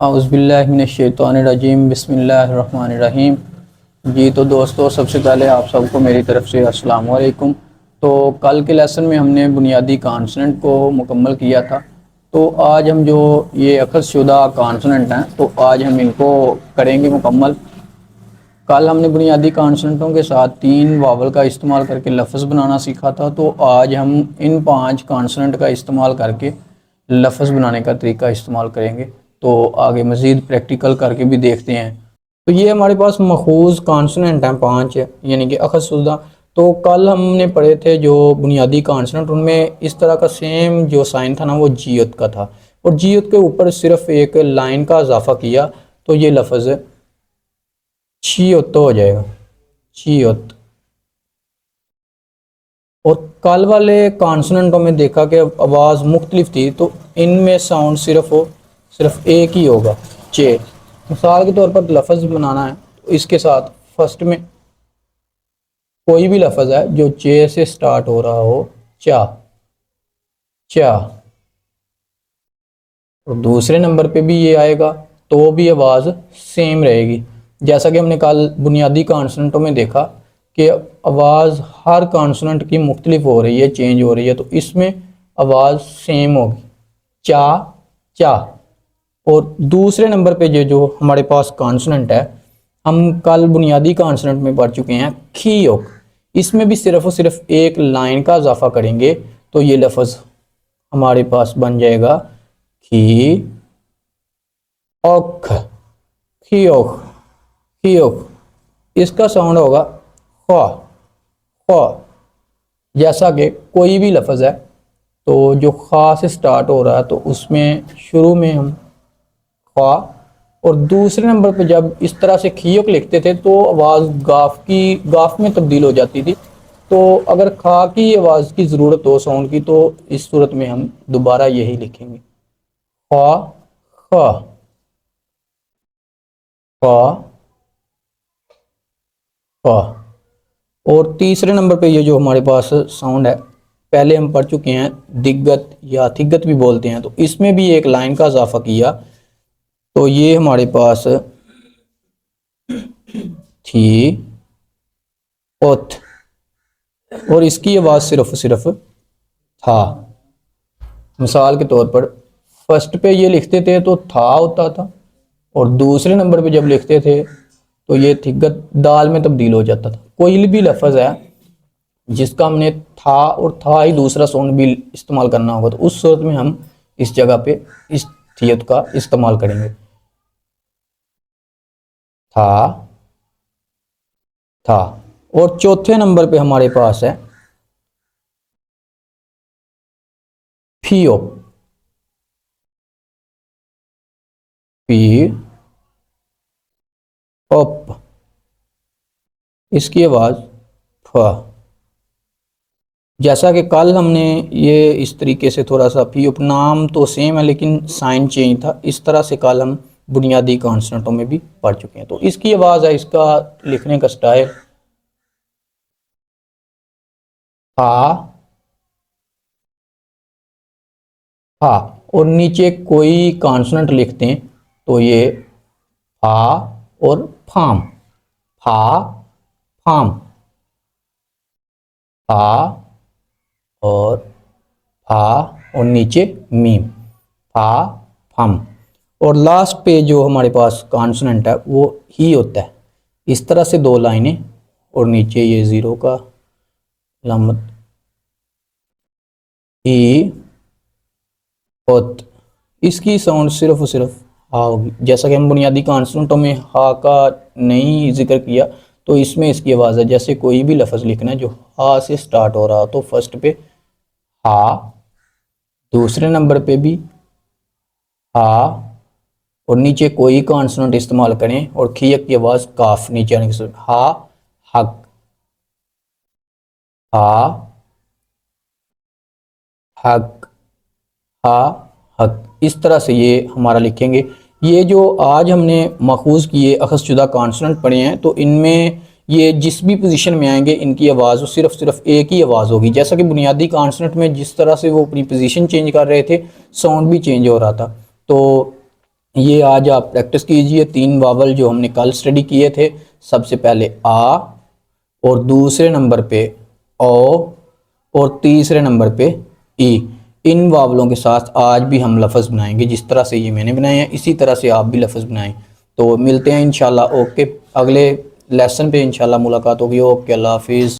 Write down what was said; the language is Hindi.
औज़ुबिल्लाहि मिनश्शैतानिर्रजीम बिस्मिल्लाहिर्रहमानिर्रहीम। जी तो दोस्तों, सबसे पहले आप सबको मेरी तरफ़ से अस्सलाम वालेकुम। तो कल के लेसन में हमने बुनियादी कॉन्सोनेंट को मुकम्मल किया था। तो आज हम जो ये अख़ज़शुदा कॉन्सोनेंट हैं तो आज हम इनको करेंगे मुकम्मल। कल हमने बुनियादी कॉन्सोनेंटों के साथ 3 वावल का इस्तेमाल करके लफ्ज़ बनाना सीखा था। तो आज हम इन 5 कॉन्सोनेंट का इस्तेमाल करके लफ्ज़ बनाने का तरीका इस्तेमाल करेंगे। तो आगे मज़ीद प्रैक्टिकल करके भी देखते हैं। तो ये हमारे पास मखूज़ कॉन्सोनेंट हैं 5, यानी कि अख़ज़शुदा। तो कल हमने पढ़े थे जो बुनियादी कॉन्सोनेंट, उनमें इस तरह का सेम जो साइन था ना वो जीयत का था, और जीयत के ऊपर सिर्फ एक लाइन का इजाफा किया तो ये लफ्ज़ चीयत हो जाएगा, चीयत। और कल वाले कॉन्सोनेंटों में देखा कि आवाज़ मुख्तलिफ थी, तो इनमें साउंड सिर्फ एक ही होगा, चे। मिसाल के तौर पर लफ्ज़ बनाना है तो इसके साथ फर्स्ट में कोई भी लफ्ज़ है जो चे से स्टार्ट हो रहा हो, चा, चा, और दूसरे नंबर पे भी ये आएगा तो भी आवाज़ सेम रहेगी। जैसा कि हमने कल बुनियादी कॉन्सोनेंटों में देखा कि आवाज़ हर कॉन्सोनेंट की मुख्तलिफ हो रही है, चेंज हो रही है, तो इसमें आवाज़ सेम होगी, चा, चा। और दूसरे नंबर पे ये जो हमारे पास कॉन्सोनेंट है, हम कल बुनियादी कॉन्सोनेंट में पढ़ चुके हैं, खीयोक। इसमें भी सिर्फ और सिर्फ एक लाइन का इजाफा करेंगे तो ये लफ्ज़ हमारे पास बन जाएगा खी औख, खी औख, खी औख। इसका साउंड होगा ख्वा, ख्वा। जैसा कि कोई भी लफ्ज़ है तो जो ख़ा से स्टार्ट हो रहा है तो उसमें शुरू में हम ख्वा, और दूसरे नंबर पे जब इस तरह से खीयोक लिखते थे तो आवाज़ गाफ में तब्दील हो जाती थी। तो अगर खा की आवाज़ की ज़रूरत हो साउंड की तो इस सूरत में हम दोबारा यही लिखेंगे, ख्वा, ख्वा, ख्वा, ख्वा। और तीसरे नंबर पे ये जो हमारे पास साउंड है, पहले हम पढ़ चुके हैं दिग्गत या थिग्गत भी बोलते हैं, तो इसमें भी एक लाइन का इजाफा किया तो ये हमारे पास थी ओथ, और इसकी आवाज़ सिर्फ था। मिसाल के तौर पर फर्स्ट पे ये लिखते थे तो था होता था, और दूसरे नंबर पे जब लिखते थे तो ये थिग्गत दाल में तब्दील हो जाता था। कोई भी लफ्ज़ है जिसका हमने था और था ही दूसरा साउंड भी इस्तेमाल करना होगा तो उस सूरत में हम इस जगह पे इस थियत का इस्तेमाल करेंगे, था, था। और चौथे नंबर पे हमारे पास है फियो, फी ओप। इसकी आवाज़ फ। जैसा कि कल हमने ये इस तरीके से थोड़ा सा फी ओप, नाम तो सेम है लेकिन साइन चेंज था, इस तरह से कल हम बुनियादी कॉन्सोनेंटों में भी पढ़ चुके हैं। तो इसकी आवाज़ है, इसका लिखने का स्टाइल हा, हा, और नीचे कोई कॉन्सोनेंट लिखते हैं तो ये फा और फाम, फा, फाम, फा और फा, और नीचे मीम, फा, फम। और लास्ट पे जो हमारे पास कॉन्सोनेंट है वो ही होता है। इस तरह से 2 लाइनें और नीचे ये ज़ीरो का अलामत, ही होत। इसकी साउंड सिर्फ और सिर्फ हा होगी। जैसा कि हम बुनियादी कॉन्सोनेंटों में हा का नहीं जिक्र किया, तो इसमें इसकी आवाज़ है जैसे कोई भी लफ्ज़ लिखना है जो हा से स्टार्ट हो रहा हो तो फर्स्ट पे हा, दूसरे नंबर पे भी हा, और नीचे कोई कॉन्सोनेंट इस्तेमाल करें और खियक की आवाज़ काफ नीचे आने की, हा, हक, हा, हक, हा, हक। इस तरह से ये हमारा लिखेंगे। ये जो आज हमने मखूज़ किए अख़ज़शुदा कॉन्सोनेंट पढ़े हैं तो इनमें ये जिस भी पोजीशन में आएंगे इनकी आवाज़ सिर्फ एक ही आवाज़ होगी। जैसा कि बुनियादी कॉन्सोनेंट में जिस तरह से वो अपनी पोजीशन चेंज कर रहे थे, साउंड भी चेंज हो रहा था। तो ये आज आप प्रैक्टिस कीजिए। 3 वावल जो हमने कल स्टडी किए थे, सबसे पहले आ, और दूसरे नंबर पे ओ, और तीसरे नंबर पे ई। इन वावलों के साथ आज भी हम लफ्ज़ बनाएंगे। जिस तरह से ये मैंने बनाए हैं इसी तरह से आप भी लफ्ज़ बनाएं। तो मिलते हैं इंशाल्लाह। ओके, अगले लेसन पे इंशाल्लाह मुलाकात होगी। ओके, अल्लाह हाफिज़।